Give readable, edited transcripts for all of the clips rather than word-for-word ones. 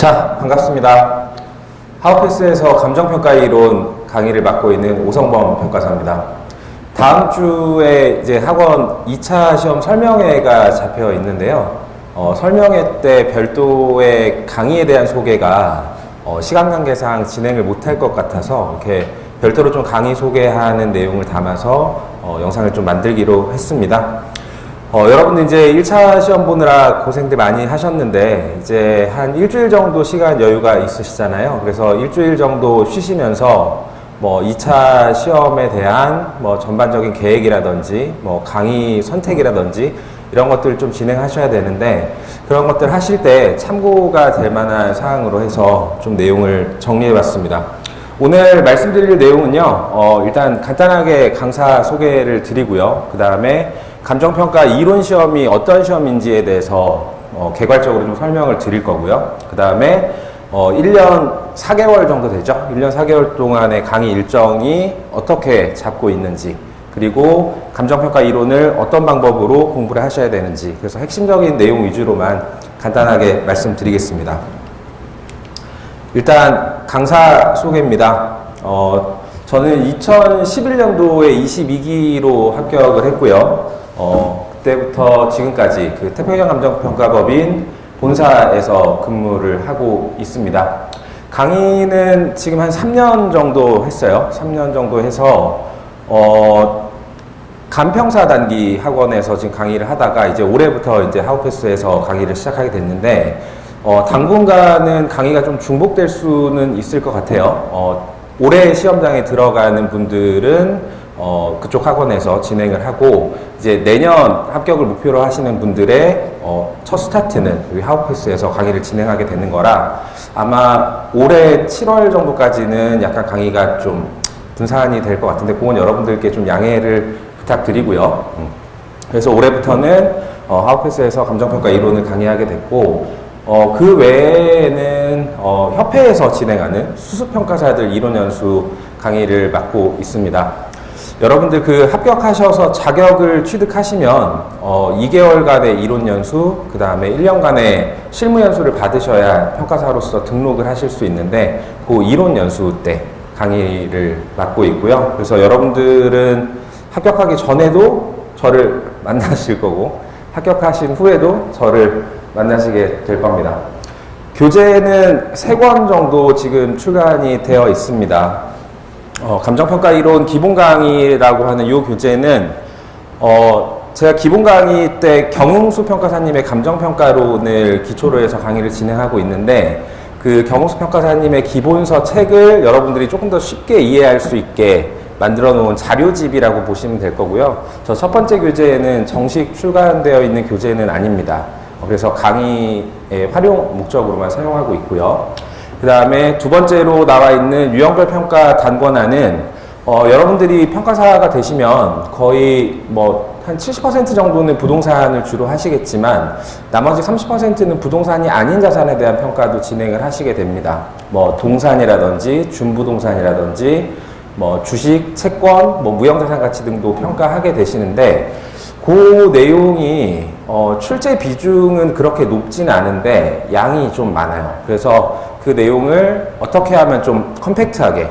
자, 반갑습니다. 하우패스에서 감정평가 이론 강의를 맡고 있는 오성범 평가사입니다. 다음 주에 이제 학원 2차 시험 설명회가 잡혀 있는데요. 설명회 때 별도의 강의에 대한 소개가 시간 관계상 진행을 못할 것 같아서 이렇게 별도로 좀 강의 소개하는 내용을 담아서 영상을 좀 만들기로 했습니다. 여러분들 이제 1차 시험 보느라 고생들 많이 하셨는데 이제 한 일주일 정도 시간 여유가 있으시잖아요. 그래서 일주일 정도 쉬시면서 뭐 2차 시험에 대한 뭐 전반적인 계획이라든지 뭐 강의 선택이라든지 이런 것들을 좀 진행하셔야 되는데 그런 것들 하실 때 참고가 될 만한 사항으로 해서 좀 내용을 정리해 봤습니다. 오늘 말씀드릴 내용은요, 일단 간단하게 강사 소개를 드리고요. 그 다음에 감정평가 이론 시험이 어떤 시험인지에 대해서 개괄적으로 좀 설명을 드릴 거고요. 그 다음에 1년 4개월 정도 되죠. 1년 4개월 동안의 강의 일정이 어떻게 잡고 있는지, 그리고 감정평가 이론을 어떤 방법으로 공부를 하셔야 되는지, 그래서 핵심적인 내용 위주로만 간단하게 말씀드리겠습니다. 일단 강사 소개입니다. 저는 2011년도에 22기로 합격을 했고요. 그때부터 지금까지 그 태평양 감정평가법인 본사에서 근무를 하고 있습니다. 강의는 지금 한 3년 정도 했어요. 3년 정도 해서 간평사 단기 학원에서 지금 강의를 하다가 이제 올해부터 이제 하우패스에서 강의를 시작하게 됐는데 당분간은 강의가 좀 중복될 수는 있을 것 같아요. 올해 시험장에 들어가는 분들은 그쪽 학원에서 진행을 하고 이제 내년 합격을 목표로 하시는 분들의 첫 스타트는 여기 하우패스에서 강의를 진행하게 되는 거라 아마 올해 7월 정도까지는 약간 강의가 좀 분산이 될 것 같은데 그건 여러분들께 좀 양해를 부탁드리고요. 그래서 올해부터는 하우패스에서 감정평가 이론을 강의하게 됐고 그 외에는 협회에서 진행하는 수습평가사들 이론 연수 강의를 맡고 있습니다. 여러분들 그 합격하셔서 자격을 취득하시면 2개월간의 이론 연수, 그 다음에 1년간의 실무 연수를 받으셔야 평가사로서 등록을 하실 수 있는데 그 이론 연수 때 강의를 맡고 있고요. 그래서 여러분들은 합격하기 전에도 저를 만나실 거고 합격하신 후에도 저를 만나시게 될 겁니다. 교재는 3권 정도 지금 출간이 되어 있습니다. 감정평가 이론 기본 강의라고 하는 이 교재는 제가 기본 강의 때 경웅수 평가사님의 감정평가론을 기초로 해서 강의를 진행하고 있는데 그 경웅수 평가사님의 기본서 책을 여러분들이 조금 더 쉽게 이해할 수 있게 만들어 놓은 자료집이라고 보시면 될 거고요. 저 첫 번째 교재는 정식 출간되어 있는 교재는 아닙니다. 그래서 강의의 활용 목적으로만 사용하고 있고요. 그 다음에 두 번째로 나와 있는 유형별 평가 단권안은 여러분들이 평가사가 되시면 거의 뭐 한 70% 정도는 부동산을 주로 하시겠지만 나머지 30%는 부동산이 아닌 자산에 대한 평가도 진행을 하시게 됩니다. 뭐 동산이라든지 준부동산이라든지 뭐 주식, 채권, 뭐 무형자산 가치 등도 평가하게 되시는데 그 내용이 출제 비중은 그렇게 높지는 않은데 양이 좀 많아요. 그래서 그 내용을 어떻게 하면 좀 컴팩트하게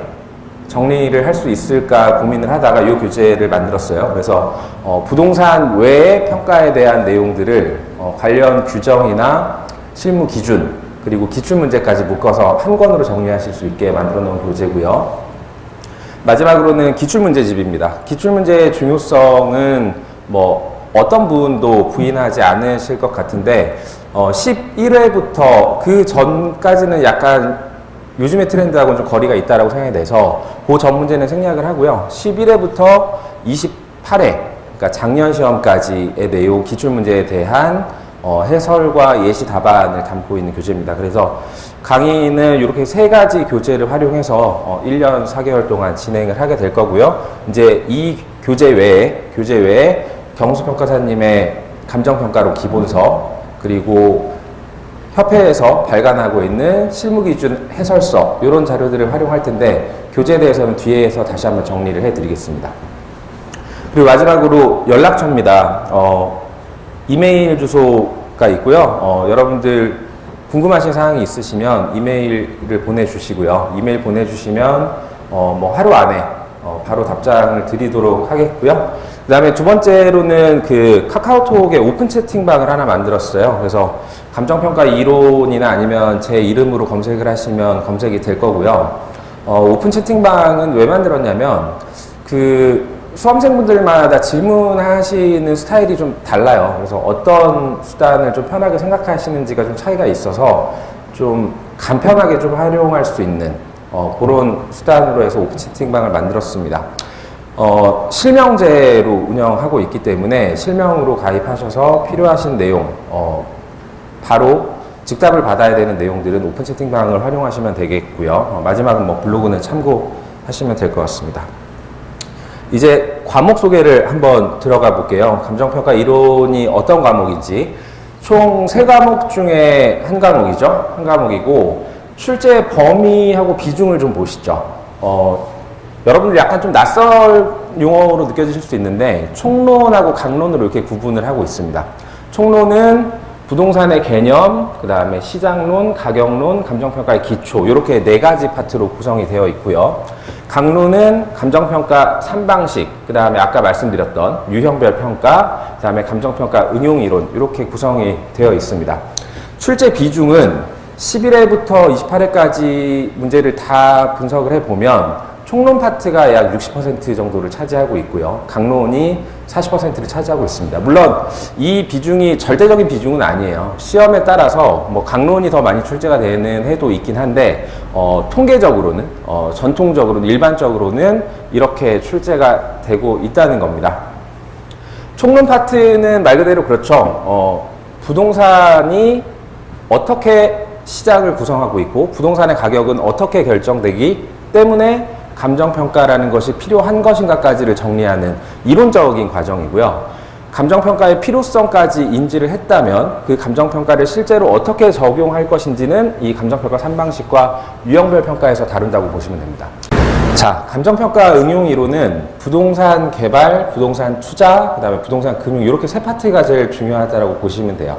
정리를 할 수 있을까 고민을 하다가 이 교재를 만들었어요. 그래서 부동산 외의 평가에 대한 내용들을 관련 규정이나 실무 기준 그리고 기출문제까지 묶어서 한 권으로 정리하실 수 있게 만들어 놓은 교재고요. 마지막으로는 기출문제집입니다. 기출문제의 중요성은 뭐 어떤 부분도 부인하지 않으실 것 같은데 11회부터 그 전까지는 약간 요즘의 트렌드하고는 좀 거리가 있다라고 생각이 돼서 그 전 문제는 생략을 하고요. 11회부터 28회 그러니까 작년 시험까지의 내용 기출문제에 대한 해설과 예시 답안을 담고 있는 교재입니다. 그래서 강의는 이렇게 3가지 교재를 활용해서 1년 4개월 동안 진행을 하게 될 거고요. 이제 이 교재 외에 경웅수 평가사님의 감정평가론 기본서 그리고 협회에서 발간하고 있는 실무기준 해설서 이런 자료들을 활용할 텐데 교재에 대해서는 뒤에서 다시 한번 정리를 해드리겠습니다. 그리고 마지막으로 연락처입니다. 이메일 주소가 있고요. 여러분들 궁금하신 사항이 있으시면 이메일을 보내주시고요. 이메일 보내주시면 뭐 하루 안에 바로 답장을 드리도록 하겠고요. 그 다음에 두 번째로는 그 카카오톡에 오픈 채팅방을 하나 만들었어요. 그래서 감정평가 이론이나 아니면 제 이름으로 검색을 하시면 검색이 될 거고요. 오픈 채팅방은 왜 만들었냐면 그 수험생분들마다 질문하시는 스타일이 좀 달라요. 그래서 어떤 수단을 좀 편하게 생각하시는지가 좀 차이가 있어서 좀 간편하게 좀 활용할 수 있는 그런 수단으로 해서 오픈 채팅방을 만들었습니다. 실명제로 운영하고 있기 때문에 실명으로 가입하셔서 필요하신 내용, 바로 즉답을 받아야 되는 내용들은 오픈 채팅방을 활용하시면 되겠고요. 마지막은 뭐 블로그는 참고하시면 될 것 같습니다. 이제 과목 소개를 한번 들어가 볼게요. 감정평가 이론이 어떤 과목인지. 총 3과목 중에 한 과목이죠. 한 과목이고, 출제 범위하고 비중을 좀 보시죠. 여러분들 약간 좀 낯설 용어로 느껴지실 수 있는데, 총론하고 강론으로 이렇게 구분을 하고 있습니다. 총론은 부동산의 개념, 그 다음에 시장론, 가격론, 감정평가의 기초, 이렇게 4가지 파트로 구성이 되어 있고요. 강론은 감정평가 3방식, 그 다음에 아까 말씀드렸던 유형별 평가, 그 다음에 감정평가 응용이론, 이렇게 구성이 되어 있습니다. 출제 비중은 11회부터 28회까지 문제를 다 분석을 해보면 총론 파트가 약 60% 정도를 차지하고 있고요. 강론이 40%를 차지하고 있습니다. 물론 이 비중이 절대적인 비중은 아니에요. 시험에 따라서 뭐 강론이 더 많이 출제가 되는 해도 있긴 한데 통계적으로는 전통적으로는 일반적으로는 이렇게 출제가 되고 있다는 겁니다. 총론 파트는 말 그대로 그렇죠. 부동산이 어떻게 시장을 구성하고 있고 부동산의 가격은 어떻게 결정되기 때문에 감정평가라는 것이 필요한 것인가까지를 정리하는 이론적인 과정이고요. 감정평가의 필요성까지 인지를 했다면 그 감정평가를 실제로 어떻게 적용할 것인지는 이 감정평가 3방식과 유형별 평가에서 다룬다고 보시면 됩니다. 자, 감정평가 응용이론은 부동산 개발, 부동산 투자, 그 다음에 부동산 금융 이렇게 3파트가 제일 중요하다고 보시면 돼요.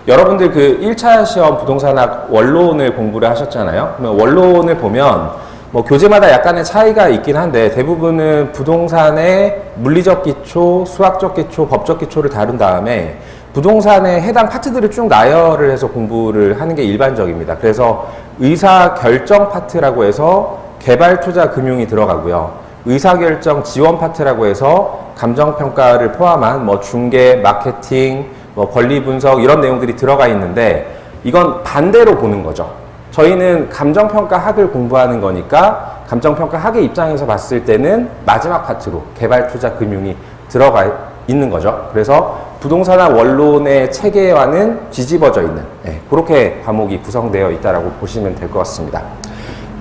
여러분들 그 1차 시험 부동산학 원론을 공부를 하셨잖아요. 그러면 원론을 보면 뭐 교재마다 약간의 차이가 있긴 한데 대부분은 부동산의 물리적 기초, 수학적 기초, 법적 기초를 다룬 다음에 부동산의 해당 파트들을 쭉 나열을 해서 공부를 하는 게 일반적입니다. 그래서 의사결정 파트라고 해서 개발, 투자, 금융이 들어가고요. 의사결정 지원 파트라고 해서 감정평가를 포함한 뭐 중개, 마케팅, 뭐 권리 분석 이런 내용들이 들어가 있는데 이건 반대로 보는 거죠. 저희는 감정평가 학을 공부하는 거니까 감정평가 학의 입장에서 봤을 때는 마지막 파트로 개발, 투자, 금융이 들어가 있는 거죠. 그래서 부동산학 원론의 체계와는 뒤집어져 있는 그렇게 과목이 구성되어 있다고 보시면 될 것 같습니다.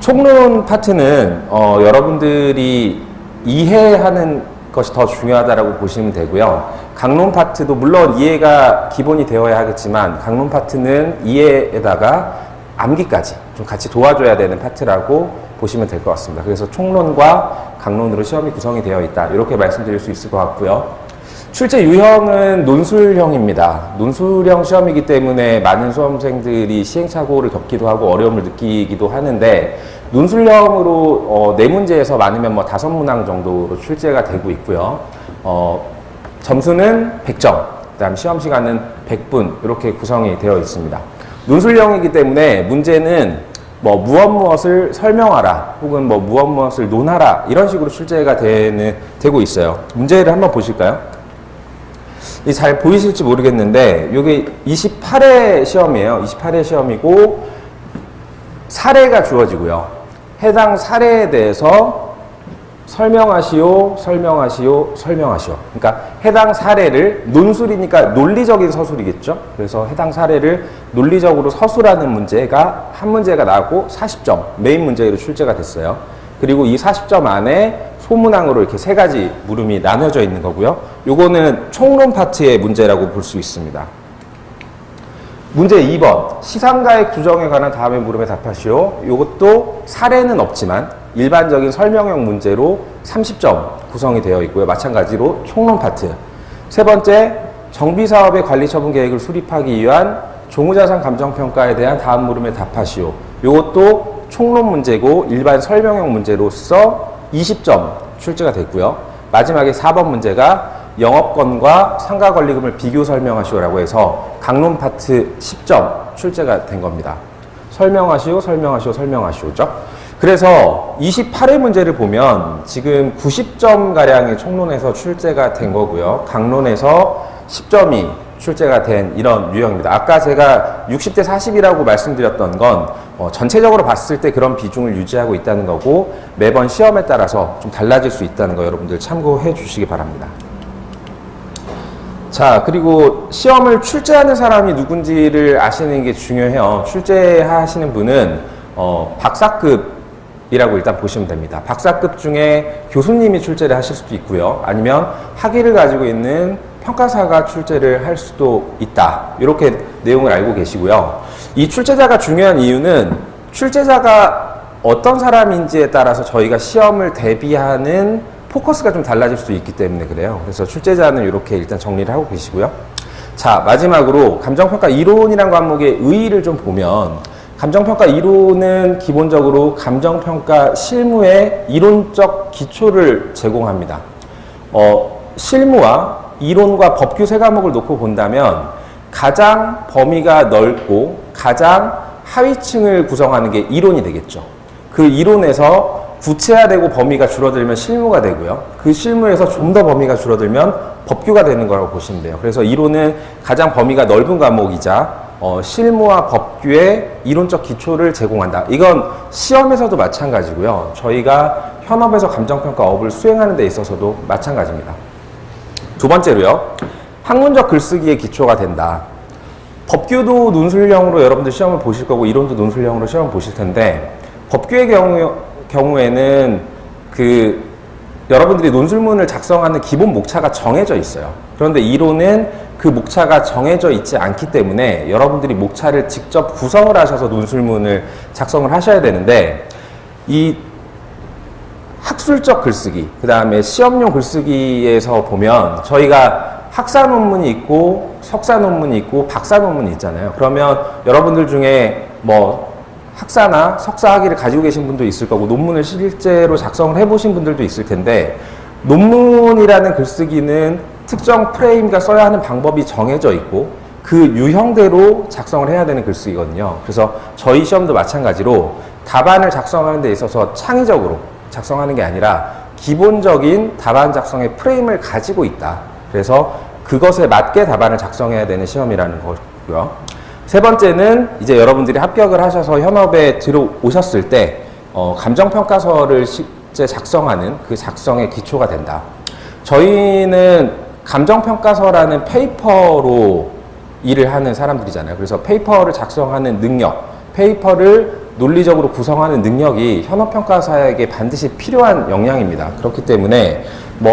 총론 파트는 여러분들이 이해하는 것이 더 중요하다고 보시면 되고요. 강론 파트도 물론 이해가 기본이 되어야 하겠지만 강론 파트는 이해에다가 암기까지 좀 같이 도와줘야 되는 파트라고 보시면 될 것 같습니다. 그래서 총론과 강론으로 시험이 구성이 되어 있다. 이렇게 말씀드릴 수 있을 것 같고요. 출제 유형은 논술형입니다. 논술형 시험이기 때문에 많은 수험생들이 시행착오를 겪기도 하고 어려움을 느끼기도 하는데 논술형으로 4문제에서 많으면 뭐 5문항 정도로 출제가 되고 있고요. 점수는 100점, 그 다음 시험 시간은 100분 이렇게 구성이 되어 있습니다. 논술형이기 때문에 문제는 뭐 무엇을 설명하라 혹은 뭐 무엇을 논하라 이런 식으로 출제가 되고 있어요. 문제를 한번 보실까요? 잘 보이실지 모르겠는데 이게 28회 시험이에요. 28회 시험이고 사례가 주어지고요. 해당 사례에 대해서 설명하시오. 그러니까 해당 사례를 논술이니까 논리적인 서술이겠죠. 그래서 해당 사례를 논리적으로 서술하는 문제가 한 문제가 나오고 40점 메인 문제로 출제가 됐어요. 그리고 이 40점 안에 소문항으로 이렇게 3가지 물음이 나눠져 있는 거고요. 요거는 총론 파트의 문제라고 볼 수 있습니다. 문제 2번 시상가액 조정에 관한 다음의 물음에 답하시오. 요것도 사례는 없지만 일반적인 설명형 문제로 30점 구성이 되어 있고요. 마찬가지로 총론 파트. 3번째 정비사업의 관리처분 계획을 수립하기 위한 종우자산 감정평가에 대한 다음 물음에 답하시오. 이것도 총론 문제고 일반 설명형 문제로서 20점 출제가 됐고요. 마지막에 4번 문제가 영업권과 상가권리금을 비교 설명하시오라고 해서 강론 파트 10점 출제가 된 겁니다. 설명하시오, 설명하시오, 설명하시오죠. 그래서 28회 문제를 보면 지금 90점가량의 총론에서 출제가 된 거고요. 강론에서 10점이 출제가 된 이런 유형입니다. 아까 제가 60대 40이라고 말씀드렸던 건 전체적으로 봤을 때 그런 비중을 유지하고 있다는 거고 매번 시험에 따라서 좀 달라질 수 있다는 거 여러분들 참고해 주시기 바랍니다. 자, 그리고 시험을 출제하는 사람이 누군지를 아시는 게 중요해요. 출제하시는 분은 박사급이라고 일단 보시면 됩니다. 박사급 중에 교수님이 출제를 하실 수도 있고요. 아니면 학위를 가지고 있는 평가사가 출제를 할 수도 있다. 이렇게 내용을 알고 계시고요. 이 출제자가 중요한 이유는 출제자가 어떤 사람인지에 따라서 저희가 시험을 대비하는 포커스가 좀 달라질 수 있기 때문에 그래요. 그래서 출제자는 이렇게 일단 정리를 하고 계시고요. 자, 마지막으로 감정평가 이론이라는 과목의 의의를 좀 보면 감정평가 이론은 기본적으로 감정평가 실무의 이론적 기초를 제공합니다. 실무와 이론과 법규 세 과목을 놓고 본다면 가장 범위가 넓고 가장 하위층을 구성하는 게 이론이 되겠죠. 그 이론에서 구체화되고 범위가 줄어들면 실무가 되고요. 그 실무에서 좀 더 범위가 줄어들면 법규가 되는 거라고 보시면 돼요. 그래서 이론은 가장 범위가 넓은 과목이자 실무와 법규의 이론적 기초를 제공한다. 이건 시험에서도 마찬가지고요. 저희가 현업에서 감정평가업을 수행하는 데 있어서도 마찬가지입니다. 두 번째로요. 학문적 글쓰기의 기초가 된다. 법규도 논술형으로 여러분들 시험을 보실 거고 이론도 논술형으로 시험을 보실 텐데 법규의 경우에는 여러분들이 논술문을 작성하는 기본 목차가 정해져 있어요. 그런데 이론은 그 목차가 정해져 있지 않기 때문에 여러분들이 목차를 직접 구성을 하셔서 논술문을 작성을 하셔야 되는데 이 학술적 글쓰기, 그 다음에 시험용 글쓰기에서 보면 저희가 학사 논문이 있고 석사 논문이 있고 박사 논문이 있잖아요. 그러면 여러분들 중에 학사나 석사 학위를 가지고 계신 분도 있을 거고 논문을 실제로 작성을 해보신 분들도 있을 텐데 논문이라는 글쓰기는 특정 프레임과 써야 하는 방법이 정해져 있고 그 유형대로 작성을 해야 되는 글쓰기거든요. 그래서 저희 시험도 마찬가지로 답안을 작성하는 데 있어서 창의적으로 작성하는 게 아니라 기본적인 답안 작성의 프레임을 가지고 있다. 그래서 그것에 맞게 답안을 작성해야 되는 시험이라는 거고요. 세 번째는 이제 여러분들이 합격을 하셔서 현업에 들어오셨을 때 감정평가서를 실제 작성하는 그 작성의 기초가 된다. 저희는 감정평가서라는 페이퍼로 일을 하는 사람들이잖아요. 그래서 페이퍼를 작성하는 능력, 페이퍼를 논리적으로 구성하는 능력이 현업평가사에게 반드시 필요한 역량입니다. 그렇기 때문에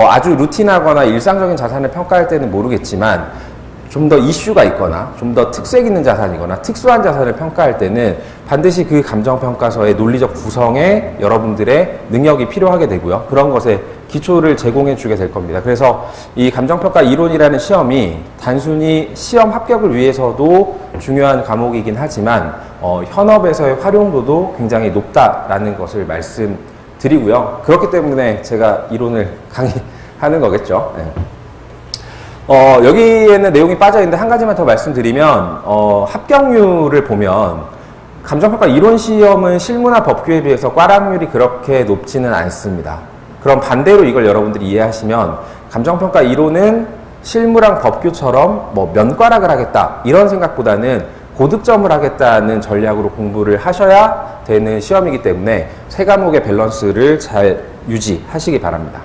아주 루틴하거나 일상적인 자산을 평가할 때는 모르겠지만 좀 더 이슈가 있거나 좀 더 특색 있는 자산이거나 특수한 자산을 평가할 때는 반드시 그 감정평가서의 논리적 구성에 여러분들의 능력이 필요하게 되고요. 그런 것에 기초를 제공해 주게 될 겁니다. 그래서 이 감정평가 이론이라는 시험이 단순히 시험 합격을 위해서도 중요한 과목이긴 하지만 현업에서의 활용도도 굉장히 높다라는 것을 말씀드리고요. 그렇기 때문에 제가 이론을 강의하는 거겠죠. 네. 여기에는 내용이 빠져있는데 한 가지만 더 말씀드리면 합격률을 보면 감정평가 이론 시험은 실무나 법규에 비해서 꽈락률이 그렇게 높지는 않습니다. 그럼 반대로 이걸 여러분들이 이해하시면 감정평가 이론은 실무랑 법규처럼 면과락을 하겠다 이런 생각보다는 고득점을 하겠다는 전략으로 공부를 하셔야 되는 시험이기 때문에 세 과목의 밸런스를 잘 유지하시기 바랍니다.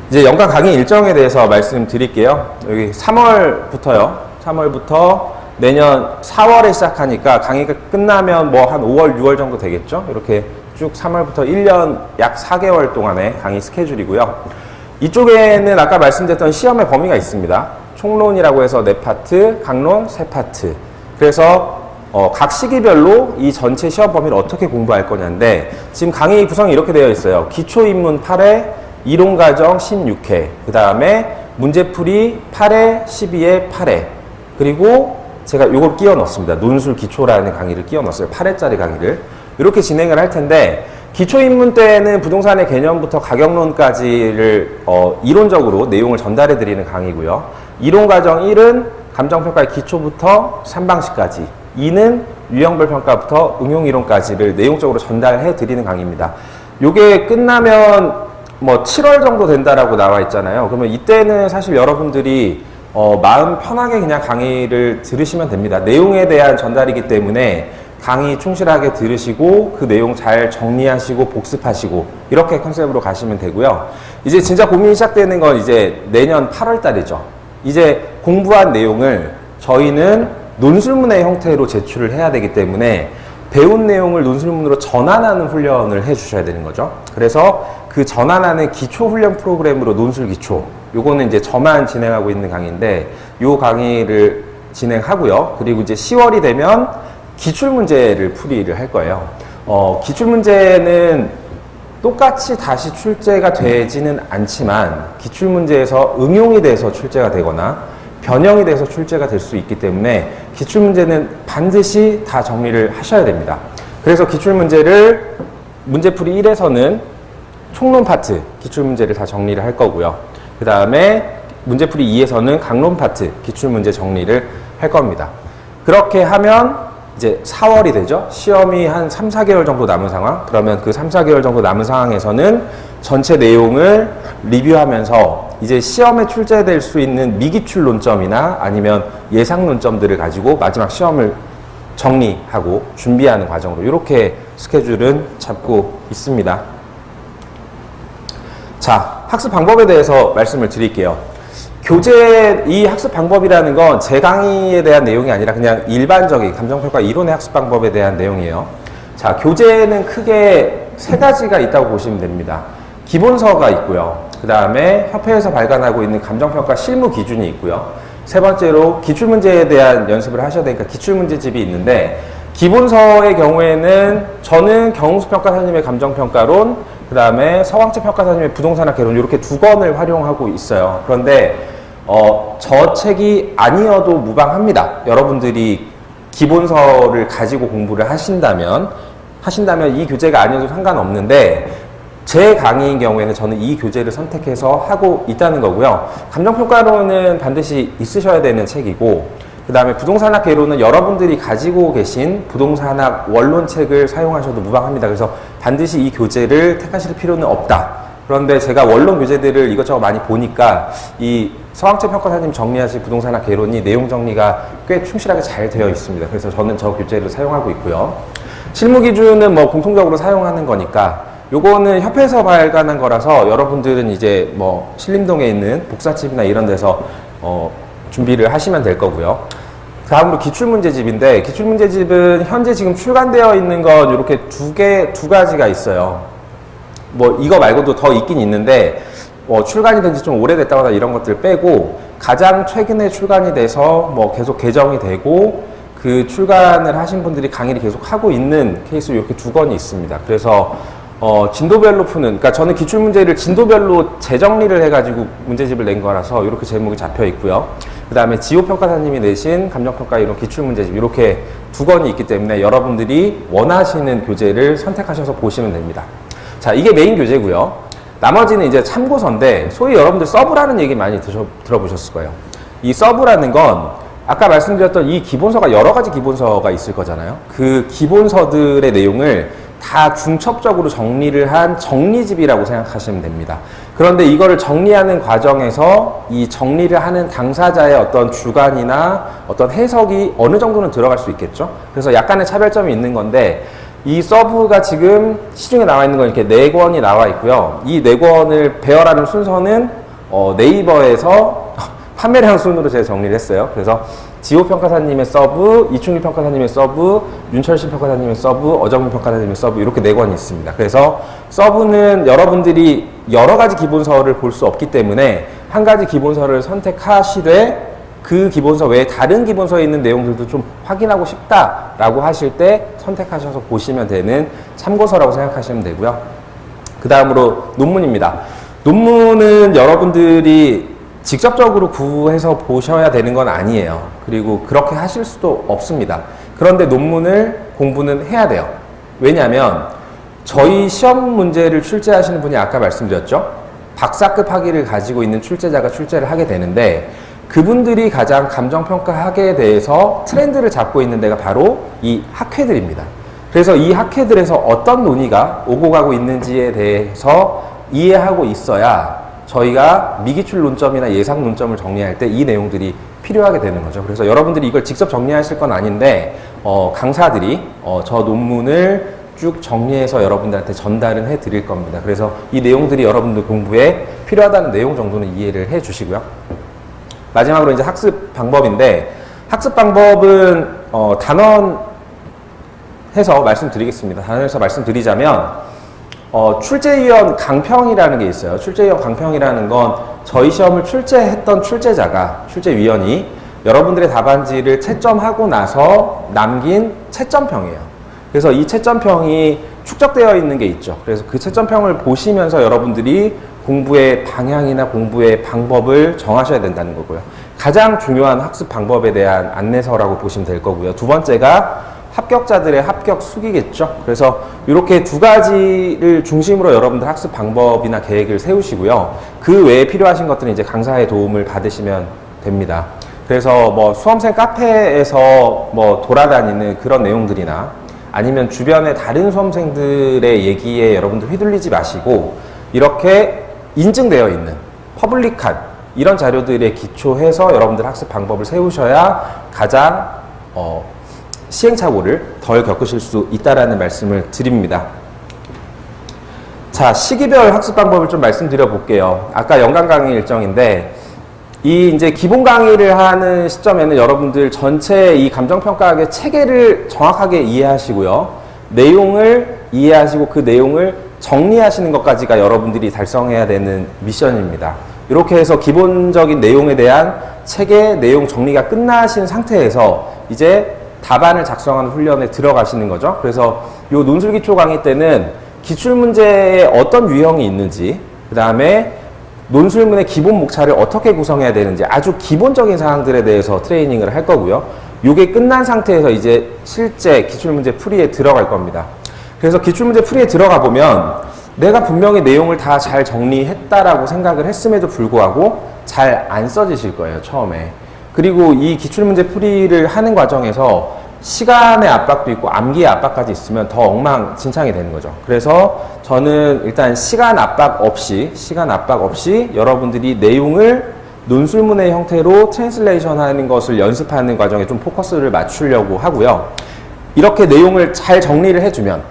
이제 연간 강의 일정에 대해서 말씀드릴게요. 여기 3월부터요. 3월부터 내년 4월에 시작하니까 강의가 끝나면 한 5월, 6월 정도 되겠죠? 이렇게 쭉 3월부터 1년 약 4개월 동안의 강의 스케줄이고요. 이쪽에는 아까 말씀드렸던 시험의 범위가 있습니다. 총론이라고 해서 4파트, 강론 3파트. 그래서 각 시기별로 이 전체 시험 범위를 어떻게 공부할 거냐인데 지금 강의 구성이 이렇게 되어 있어요. 기초입문 8회, 이론과정 16회, 그 다음에 문제풀이 8회, 12회, 8회, 그리고 제가 이걸 끼워 넣었습니다. 논술 기초라는 강의를 끼워 넣었어요. 8회짜리 강의를. 이렇게 진행을 할 텐데, 기초 입문 때는 부동산의 개념부터 가격론까지를 이론적으로 내용을 전달해 드리는 강의고요. 이론 과정 1은 감정평가의 기초부터 3방식까지, 2는 유형별 평가부터 응용이론까지를 내용적으로 전달해 드리는 강의입니다. 요게 끝나면 뭐 7월 정도 된다라고 나와 있잖아요. 그러면 이때는 사실 여러분들이 마음 편하게 그냥 강의를 들으시면 됩니다. 내용에 대한 전달이기 때문에 강의 충실하게 들으시고 그 내용 잘 정리하시고 복습하시고 이렇게 컨셉으로 가시면 되고요. 이제 진짜 고민이 시작되는 건 이제 내년 8월 달이죠. 이제 공부한 내용을 저희는 논술문의 형태로 제출을 해야 되기 때문에 배운 내용을 논술문으로 전환하는 훈련을 해 주셔야 되는 거죠. 그래서 그 전환하는 기초 훈련 프로그램으로 논술 기초, 요거는 이제 저만 진행하고 있는 강의인데 요 강의를 진행하고요. 그리고 이제 10월이 되면 기출문제를 풀이를 할 거예요. 기출문제는 똑같이 다시 출제가 되지는 않지만 기출문제에서 응용이 돼서 출제가 되거나 변형이 돼서 출제가 될 수 있기 때문에 기출문제는 반드시 다 정리를 하셔야 됩니다. 그래서 기출문제를 문제풀이 1에서는 총론 파트 기출문제를 다 정리를 할 거고요. 그 다음에 문제풀이 2에서는 강론 파트 기출문제 정리를 할 겁니다. 그렇게 하면 이제 4월이 되죠. 시험이 한 3, 4개월 정도 남은 상황. 그러면 그 3, 4개월 정도 남은 상황에서는 전체 내용을 리뷰하면서 이제 시험에 출제될 수 있는 미기출 논점이나 아니면 예상 논점들을 가지고 마지막 시험을 정리하고 준비하는 과정으로 이렇게 스케줄은 잡고 있습니다. 자, 학습 방법에 대해서 말씀을 드릴게요. 이 학습 방법이라는 건 제 강의에 대한 내용이 아니라 그냥 일반적인 감정평가 이론의 학습 방법에 대한 내용이에요. 자, 교재는 크게 3가지가 있다고 보시면 됩니다. 기본서가 있고요. 그 다음에 협회에서 발간하고 있는 감정평가 실무 기준이 있고요. 세 번째로 기출문제에 대한 연습을 하셔야 되니까 기출문제집이 있는데, 기본서의 경우에는 저는 경웅수 평가사님의 감정평가론, 그 다음에 서광채 평가사님의 부동산학 개론 이렇게 2권을 활용하고 있어요. 그런데 저 책이 아니어도 무방합니다. 여러분들이 기본서를 가지고 공부를 하신다면 이 교재가 아니어도 상관없는데, 제 강의인 경우에는 저는 이 교재를 선택해서 하고 있다는 거고요. 감정평가론은 반드시 있으셔야 되는 책이고, 그 다음에 부동산학 개론은 여러분들이 가지고 계신 부동산학 원론책을 사용하셔도 무방합니다. 그래서 반드시 이 교재를 택하실 필요는 없다. 그런데 제가 원론 교재들을 이것저것 많이 보니까 이 서광채 평가사님 정리하신 부동산학 개론이 내용 정리가 꽤 충실하게 잘 되어 있습니다. 그래서 저는 저 교재를 사용하고 있고요. 실무 기준은 뭐 공통적으로 사용하는 거니까 요거는 협회에서 발간한 거라서 여러분들은 이제 뭐 신림동에 있는 복사집이나 이런 데서 준비를 하시면 될 거고요. 다음으로 기출문제집인데, 기출문제집은 현재 지금 출간되어 있는 건 이렇게 두 가지가 있어요. 뭐 이거 말고도 더 있긴 있는데 출간이 된 지 좀 오래됐다거나 이런 것들 빼고 가장 최근에 출간이 돼서 뭐 계속 개정이 되고 그 출간을 하신 분들이 강의를 계속 하고 있는 케이스로 이렇게 2권이 있습니다. 그래서 진도별로 푸는, 그러니까 저는 기출문제를 진도별로 재정리를 해가지고 문제집을 낸 거라서 이렇게 제목이 잡혀 있고요. 그 다음에 지호평가사님이 내신 감정평가 이론 기출문제집 이렇게 2권이 있기 때문에 여러분들이 원하시는 교재를 선택하셔서 보시면 됩니다. 자, 이게 메인 교재고요. 나머지는 이제 참고서인데, 소위 여러분들 서브라는 얘기 많이 들어보셨을 거예요. 이 서브라는 건 아까 말씀드렸던 이 기본서가 여러 가지 기본서가 있을 거잖아요. 그 기본서들의 내용을 다 중첩적으로 정리를 한 정리집이라고 생각하시면 됩니다. 그런데 이거를 정리하는 과정에서 이 정리를 하는 당사자의 어떤 주관이나 어떤 해석이 어느 정도는 들어갈 수 있겠죠. 그래서 약간의 차별점이 있는 건데, 이 서브가 지금 시중에 나와 있는 건 이렇게 4권이 나와 있고요. 이 4권을 배열하는 순서는 네이버에서 판매량 순으로 제가 정리를 했어요. 그래서 지호평가사님의 서브, 이충길 평가사님의 서브, 윤철신 평가사님의 서브, 어정민 평가사님의 서브 이렇게 4권이 있습니다. 그래서 서브는 여러분들이 여러 가지 기본서를 볼 수 없기 때문에 한 가지 기본서를 선택하시되 그 기본서 외에 다른 기본서에 있는 내용들도 좀 확인하고 싶다라고 하실 때 선택하셔서 보시면 되는 참고서라고 생각하시면 되고요. 그 다음으로 논문입니다. 논문은 여러분들이 직접적으로 구해서 보셔야 되는 건 아니에요. 그리고 그렇게 하실 수도 없습니다. 그런데 논문을 공부는 해야 돼요. 왜냐하면 저희 시험 문제를 출제하시는 분이 아까 말씀드렸죠. 박사급 학위를 가지고 있는 출제자가 출제를 하게 되는데 그분들이 가장 감정평가학에 대해서 트렌드를 잡고 있는 데가 바로 이 학회들입니다. 그래서 이 학회들에서 어떤 논의가 오고 가고 있는지에 대해서 이해하고 있어야 저희가 미기출 논점이나 예상 논점을 정리할 때 이 내용들이 필요하게 되는 거죠. 그래서 여러분들이 이걸 직접 정리하실 건 아닌데 강사들이 저 논문을 쭉 정리해서 여러분들한테 전달은 해드릴 겁니다. 그래서 이 내용들이 여러분들 공부에 필요하다는 내용 정도는 이해를 해주시고요. 마지막으로 이제 학습 방법인데 학습 방법은 단원해서 말씀드리겠습니다. 단원해서 말씀드리자면 출제위원 강평이라는 게 있어요. 출제위원 강평이라는 건 저희 시험을 출제했던 출제자가 출제위원이 여러분들의 답안지를 채점하고 나서 남긴 채점평이에요. 그래서 이 채점평이 축적되어 있는 게 있죠. 그래서 그 채점평을 보시면서 여러분들이 공부의 방향이나 공부의 방법을 정하셔야 된다는 거고요. 가장 중요한 학습 방법에 대한 안내서라고 보시면 될 거고요. 두 번째가 합격자들의 합격 수기겠죠. 그래서 이렇게 두 가지를 중심으로 여러분들 학습 방법이나 계획을 세우시고요. 그 외에 필요하신 것들은 이제 강사의 도움을 받으시면 됩니다. 그래서 뭐 수험생 카페에서 뭐 돌아다니는 그런 내용들이나 아니면 주변의 다른 수험생들의 얘기에 여러분들 휘둘리지 마시고 이렇게 인증되어 있는 퍼블릭한 이런 자료들에 기초해서 여러분들 학습 방법을 세우셔야 가장 시행착오를 덜 겪으실 수 있다라는 말씀을 드립니다. 자, 시기별 학습 방법을 좀 말씀드려 볼게요. 아까 연간 강의 일정인데 이 이제 기본 강의를 하는 시점에는 여러분들 전체 이 감정평가학의 체계를 정확하게 이해하시고요. 내용을 이해하시고 그 내용을 정리하시는 것까지가 여러분들이 달성해야 되는 미션입니다. 이렇게 해서 기본적인 내용에 대한 체계, 내용 정리가 끝나신 상태에서 이제 답안을 작성하는 훈련에 들어가시는 거죠. 그래서 이 논술기초 강의 때는 기출문제에 어떤 유형이 있는지, 그 다음에 논술문의 기본 목차를 어떻게 구성해야 되는지 아주 기본적인 사항들에 대해서 트레이닝을 할 거고요. 이게 끝난 상태에서 이제 실제 기출문제 풀이에 들어갈 겁니다. 그래서 기출문제 풀이에 들어가 보면 내가 분명히 내용을 다 잘 정리했다라고 생각을 했음에도 불구하고 잘 안 써지실 거예요, 처음에. 그리고 이 기출문제 풀이를 하는 과정에서 시간의 압박도 있고 암기의 압박까지 있으면 더 엉망진창이 되는 거죠. 그래서 저는 일단 시간 압박 없이 여러분들이 내용을 논술문의 형태로 트랜슬레이션 하는 것을 연습하는 과정에 좀 포커스를 맞추려고 하고요. 이렇게 내용을 잘 정리를 해주면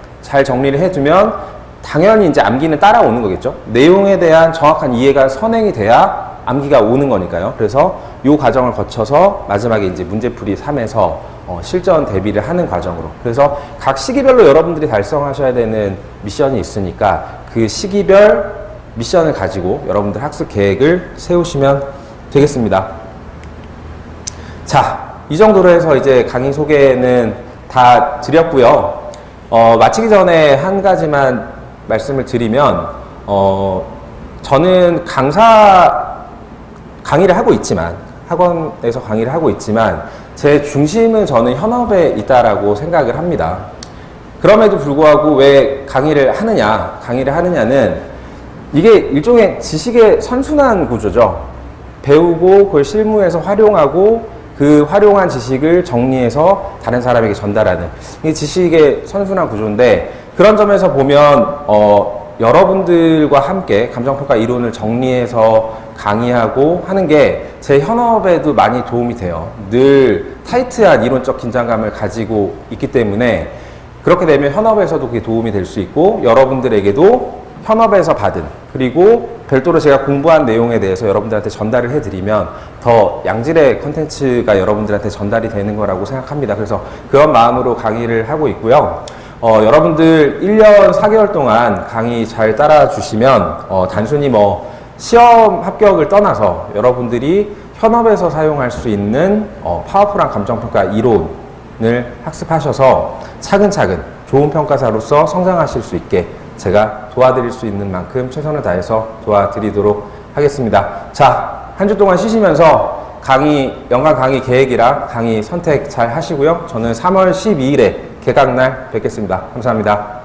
당연히 이제 암기는 따라오는 거겠죠. 내용에 대한 정확한 이해가 선행이 돼야 암기가 오는 거니까요. 그래서 이 과정을 거쳐서 마지막에 이제 문제풀이 3에서 실전 대비를 하는 과정으로. 그래서 각 시기별로 여러분들이 달성하셔야 되는 미션이 있으니까 그 시기별 미션을 가지고 여러분들 학습 계획을 세우시면 되겠습니다. 자, 이 정도로 해서 이제 강의 소개는 다 드렸고요. 마치기 전에 한 가지만 말씀을 드리면, 저는 강의를 하고 있지만, 학원에서 강의를 하고 있지만, 제 중심은 저는 현업에 있다라고 생각을 합니다. 그럼에도 불구하고 왜 강의를 하느냐는 이게 일종의 지식의 선순환 구조죠. 배우고 그걸 실무에서 활용하고 그 활용한 지식을 정리해서 다른 사람에게 전달하는 이게 지식의 선순환 구조인데 그런 점에서 보면 여러분들과 함께 감정평가 이론을 정리해서 강의하고 하는 게 제 현업에도 많이 도움이 돼요. 늘 타이트한 이론적 긴장감을 가지고 있기 때문에 그렇게 되면 현업에서도 그게 도움이 될 수 있고 여러분들에게도 현업에서 받은 그리고 별도로 제가 공부한 내용에 대해서 여러분들한테 전달을 해드리면 더 양질의 컨텐츠가 여러분들한테 전달이 되는 거라고 생각합니다. 그래서 그런 마음으로 강의를 하고 있고요. 여러분들 1년 4개월 동안 강의 잘 따라주시면 단순히 뭐 시험 합격을 떠나서 여러분들이 현업에서 사용할 수 있는 파워풀한 감정평가 이론을 학습하셔서 차근차근 좋은 평가사로서 성장하실 수 있게 제가 도와드릴 수 있는 만큼 최선을 다해서 도와드리도록 하겠습니다. 자, 한 주 동안 쉬시면서 연간 강의 계획이랑 강의 선택 잘 하시고요. 저는 3월 12일에 개강날 뵙겠습니다. 감사합니다.